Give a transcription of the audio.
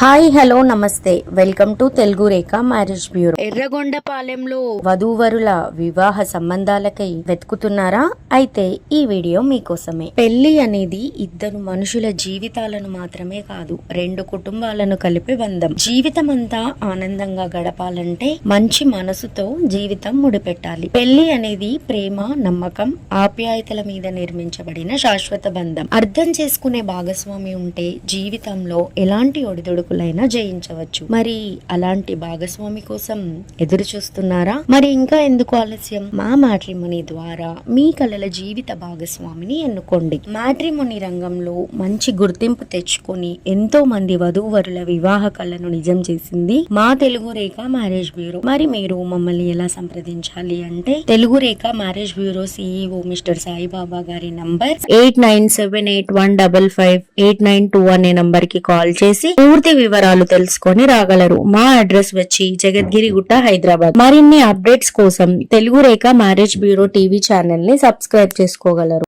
Hi hello నమస్తే welcome to Telugu Rekha marriage bureau. ఎర్రగొండపాలెంలో వధూవరుల వివాహ సంబంధాలకై వెతుకుతున్నారా? అయితే ఈ వీడియో మీకోసమే. పెళ్లి అనేది ఇద్దరు మనుషుల జీవితాలను మాత్రమే కాదు, రెండు కుటుంబాలను కలిపే బంధం. జీవితం అంతా ఆనందంగా గడపాలంటే మంచి మనసుతో జీవితం ముడిపెట్టాలి. పెళ్లి అనేది ప్రేమ, నమ్మకం, ఆప్యాయతల మీద నిర్మించబడిన శాశ్వత బంధం. అర్థం చేసుకునే భాగస్వామి ఉంటే జీవితంలో ఎలాంటి ఒడిదుడుకులైనా జయించవచ్చు. మరి అలాంటి భాగస్వామి కోసం ఎదురు చూస్తున్నారా? మరి ఇంకా ఎందుకు ఆలస్యం? మా మ్యాట్రిమోనీ ద్వారా మీ కలల జీవిత భాగస్వామిని ఎన్నుకోండి. మ్యాట్రిమోనీ రంగంలో మంచి గుర్తింపు తెచ్చుకొని ఎంతో మంది వధూవరుల వివాహ కళను నిజం చేసింది మా తెలుగు రేఖ మ్యారేజ్ బ్యూరో. మరి మీరు మమ్మల్ని ఎలా సంప్రదించాలి అంటే, Telugu Rekha marriage bureau CEO mister Saibaba గారి నంబర్ 8978155892 అనే నంబర్ కి కాల్ చేసి పూర్తి వివరాలు తెలుసుకొని రాగలరు. మా అడ్రస్ వచ్చి జగద్గిరి గుట్ట, హైదరాబాద్. మరిన్ని అప్డేట్స్ కోసం Telugu Rekha marriage bureau TV channel ని సబ్స్క్రైబ్ చేసుకోగలరు.